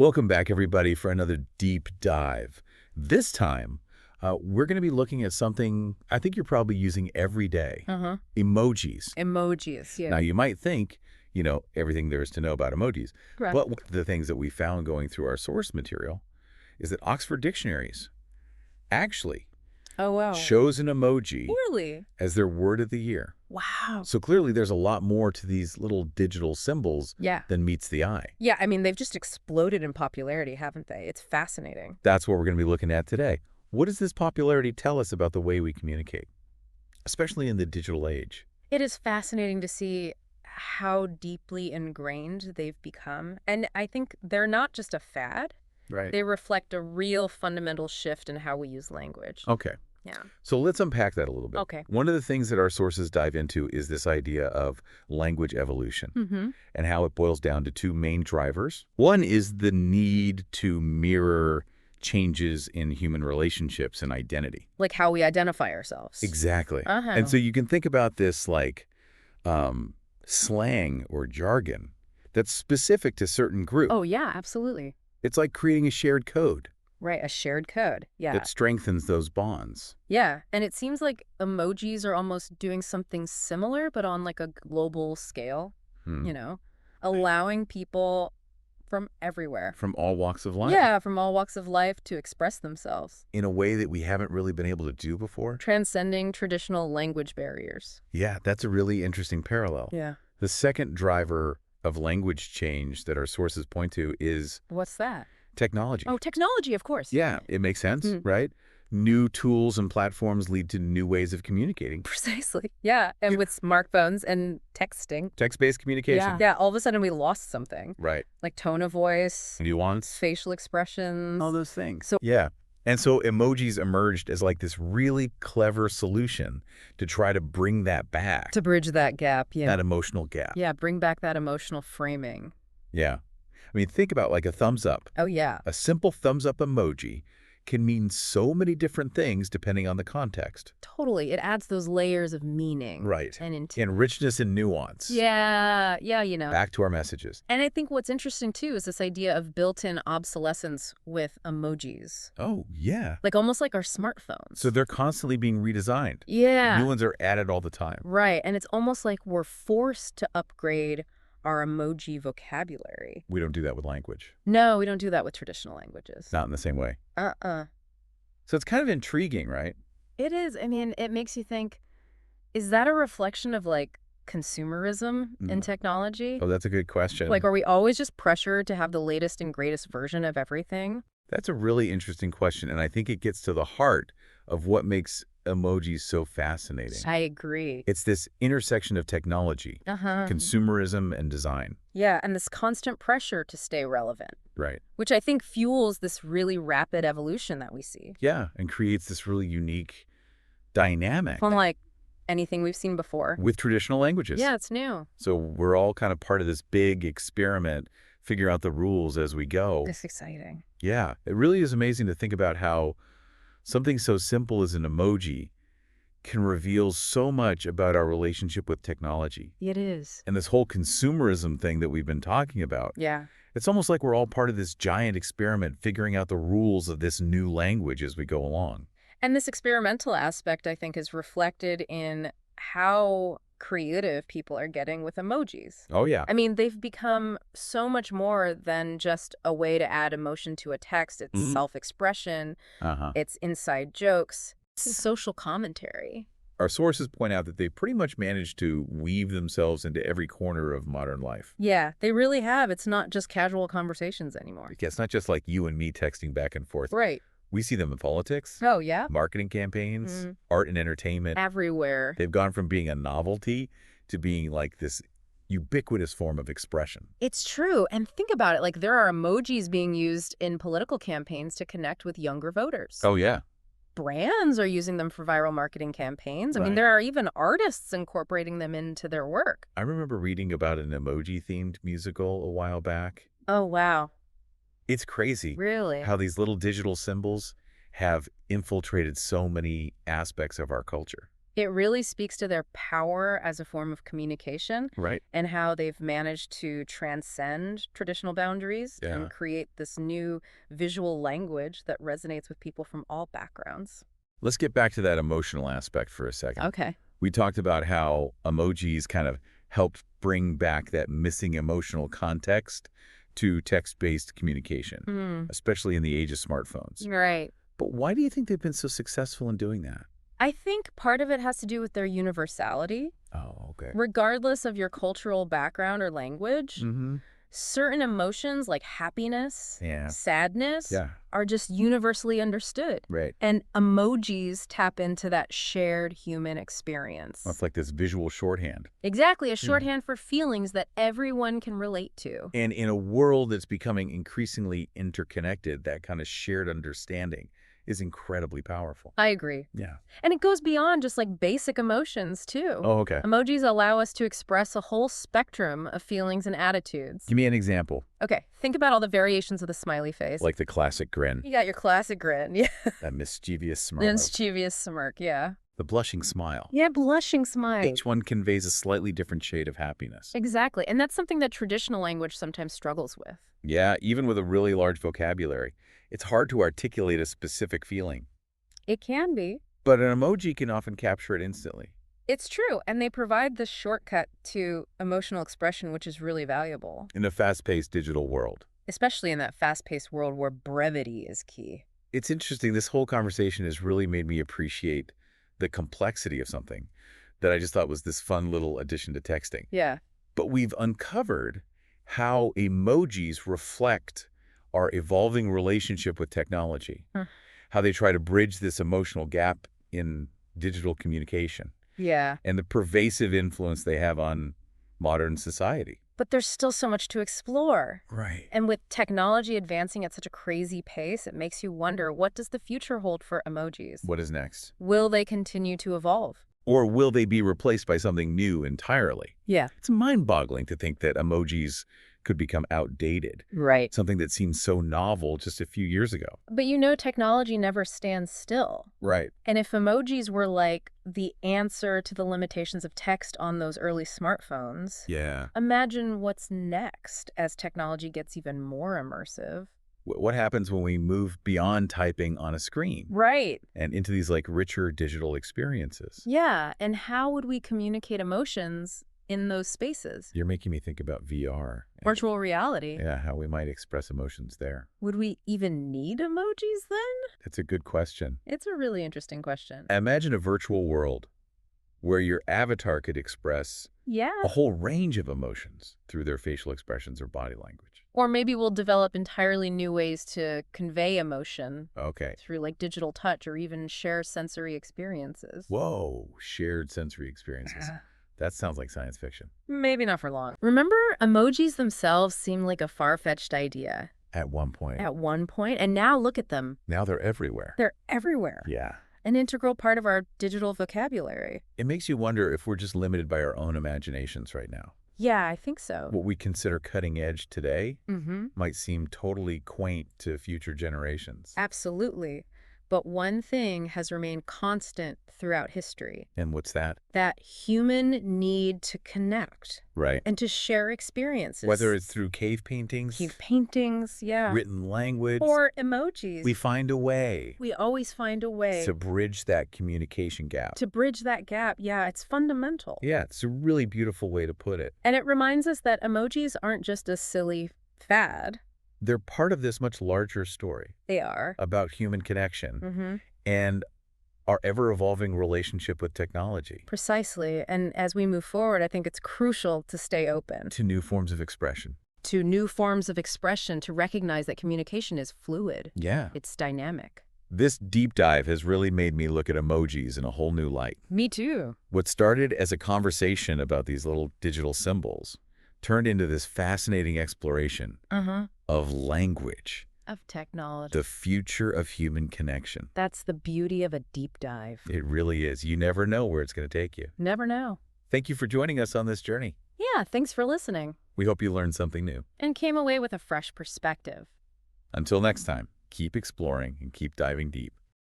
Welcome back, everybody, for another deep dive. This time, we're going to be looking at something I think you're probably using every day. Emojis. Emojis, yeah. Now, you might think, everything there is to know about emojis. Correct. But one of the things that we found going through our source material is that Oxford Dictionaries actually chose an emoji Really? as their word of the year. Wow. So clearly there's a lot more to these little digital symbols than meets the eye. Yeah, I mean, they've just exploded in popularity, haven't they? It's fascinating. That's what we're going to be looking at today. What does this popularity tell us about the way we communicate, especially in the digital age? It is fascinating to see how deeply ingrained they've become. And I think they're not just a fad. Right. They reflect a real fundamental shift in how we use language. Okay. Yeah. So let's unpack that a little bit. Okay. One of the things that our sources dive into is this idea of language evolution and how it boils down to two main drivers. One is the need to mirror changes in human relationships and identity. Like how we identify ourselves. Exactly. And so you can think about this like slang or jargon that's specific to certain groups. Oh, yeah, absolutely. It's like creating a shared code. Right, a shared code. Yeah. That strengthens those bonds. Yeah, and it seems like emojis are almost doing something similar, but on like a global scale, allowing people from everywhere. From all walks of life. Yeah, from all walks of life to express themselves. In a way that we haven't really been able to do before. Transcending traditional language barriers. Yeah, that's a really interesting parallel. Yeah. The second driver of language change that our sources point to is... What's that? Technology. Oh, technology, of course. Yeah, it makes sense, right? New tools and platforms lead to new ways of communicating. Precisely. Yeah, and with smartphones and texting. Text-based communication. Yeah, all of a sudden we lost something. Right. Like tone of voice. Nuance. Facial expressions. All those things. Yeah. And so emojis emerged as like this really clever solution to try to bring that back. To bridge that gap, yeah. That emotional gap. Yeah, bring back that emotional framing. Yeah. I mean, think about like a thumbs up. Oh, yeah. A simple thumbs up emoji can mean so many different things depending on the context. Totally. It adds those layers of meaning. Right. And richness and nuance. Yeah, Back to our messages. And I think what's interesting, too, is this idea of built-in obsolescence with emojis. Oh, yeah. Like almost like our smartphones. So they're constantly being redesigned. Yeah. New ones are added all the time. Right. And it's almost like we're forced to upgrade our emoji vocabulary. We don't do that with language. No, we don't do that with traditional languages. Not in the same way. So it's kind of intriguing, right? It is. I mean, it makes you think, is that a reflection of like consumerism in technology? Oh, that's a good question. Like, are we always just pressured to have the latest and greatest version of everything? That's a really interesting question, and I think it gets to the heart of what makes emojis so fascinating. I agree. It's this intersection of technology, consumerism, and design. Yeah, and this constant pressure to stay relevant. Right. Which I think fuels this really rapid evolution that we see. Yeah, and creates this really unique dynamic. Unlike anything we've seen before. With traditional languages. Yeah, it's new. So we're all kind of part of this big experiment, figure out the rules as we go. It's exciting. Yeah, it really is amazing to think about how something so simple as an emoji can reveal so much about our relationship with technology. It is. And this whole consumerism thing that we've been talking about. Yeah. It's almost like we're all part of this giant experiment figuring out the rules of this new language as we go along. And this experimental aspect, I think, is reflected in how creative people are getting with emojis. Oh, yeah. I mean, they've become so much more than just a way to add emotion to a text. It's self-expression. It's inside jokes. It's social commentary. Our sources point out that they pretty much managed to weave themselves into every corner of modern life. Yeah, they really have. It's not just casual conversations anymore. Yeah, it's not just like you and me texting back and forth. Right. We see them in politics. Oh, yeah? Marketing campaigns, art and entertainment. Everywhere. They've gone from being a novelty to being like this ubiquitous form of expression. It's true. And think about it. Like, there are emojis being used in political campaigns to connect with younger voters. Oh, yeah. Brands are using them for viral marketing campaigns. I mean, there are even artists incorporating them into their work. I remember reading about an emoji-themed musical a while back. Oh, wow. It's crazy. Really? How these little digital symbols have infiltrated so many aspects of our culture. It really speaks to their power as a form of communication Right. and how they've managed to transcend traditional boundaries Yeah. and create this new visual language that resonates with people from all backgrounds. Let's get back to that emotional aspect for a second. Okay. We talked about how emojis kind of helped bring back that missing emotional context to text-based communication, especially in the age of smartphones. Right. But why do you think they've been so successful in doing that? I think part of it has to do with their universality. Oh, okay. Regardless of your cultural background or language, Mm-hmm. certain emotions like happiness, Yeah. sadness, Yeah. are just universally understood. Right. And emojis tap into that shared human experience. Well, it's like this visual shorthand. Exactly, a shorthand for feelings that everyone can relate to. And in a world that's becoming increasingly interconnected, that kind of shared understanding is incredibly powerful. I agree. Yeah. And it goes beyond just like basic emotions, too. Oh, okay. Emojis allow us to express a whole spectrum of feelings and attitudes. Give me an example. Okay, think about all the variations of the smiley face. Like the classic grin, You got your classic grin, yeah. that mischievous The smile, mischievous smirk, yeah. the blushing smile. Yeah, blushing smile. Each one conveys a slightly different shade of happiness. Exactly, and that's something that traditional language sometimes struggles with. Yeah, even with a really large vocabulary, it's hard to articulate a specific feeling. It can be. But an emoji can often capture it instantly. It's true, and they provide the shortcut to emotional expression, which is really valuable, In a fast-paced digital world. especially in that fast-paced world where brevity is key. It's interesting, this whole conversation has really made me appreciate the complexity of something that I just thought was this fun little addition to texting. Yeah. But we've uncovered how emojis reflect our evolving relationship with technology, how they try to bridge this emotional gap in digital communication, Yeah. and the pervasive influence they have on modern society. But there's still so much to explore. Right. And with technology advancing at such a crazy pace, it makes you wonder, what does the future hold for emojis? What is next? Will they continue to evolve? Or will they be replaced by something new entirely? Yeah. It's mind-boggling to think that emojis could become outdated, Right. something that seemed so novel just a few years ago. But you know, technology never stands still. Right. And if emojis were like the answer to the limitations of text on those early smartphones, Yeah. imagine what's next as technology gets even more immersive. What happens when we move beyond typing on a screen Right. and into these like richer digital experiences? Yeah. And how would we communicate emotions in those spaces? You're making me think about VR. and, Virtual reality. Yeah, how we might express emotions there. Would we even need emojis then? That's a good question. It's a really interesting question. Imagine a virtual world where your avatar could express Yeah. a whole range of emotions through their facial expressions or body language. Or maybe we'll develop entirely new ways to convey emotion Okay. through like digital touch or even share sensory experiences. Whoa, shared sensory experiences. That sounds like science fiction. Maybe not for long. Remember, emojis themselves seemed like a far-fetched idea At one point. at one point, and now look at them. Now they're everywhere. They're everywhere. Yeah. An integral part of our digital vocabulary. It makes you wonder if we're just limited by our own imaginations right now. Yeah, I think so. What we consider cutting edge today Mm-hmm. might seem totally quaint to future generations. Absolutely. But one thing has remained constant throughout history. And what's that? That human need to connect Right. and to share experiences. Whether it's through cave paintings, cave paintings, yeah. written language, Or emojis. we find a way We always find a way to bridge that communication gap. to bridge that gap. Yeah, it's fundamental. Yeah, it's a really beautiful way to put it. And it reminds us that emojis aren't just a silly fad. They're part of this much larger story They are. about human connection Mm-hmm. and our ever-evolving relationship with technology Precisely. And as we move forward, I think it's crucial to stay open to new forms of expression. to new forms of expression, to recognize that communication is fluid. Yeah. It's dynamic. This deep dive has really made me look at emojis in a whole new light. Me too. What started as a conversation about these little digital symbols turned into this fascinating exploration of language, Of technology. the future of human connection. That's the beauty of a deep dive. It really is. You never know where it's going to take you. Never know. Thank you for joining us on this journey. Yeah, thanks for listening. We hope you learned something new. And came away with a fresh perspective. Until next time, keep exploring and keep diving deep.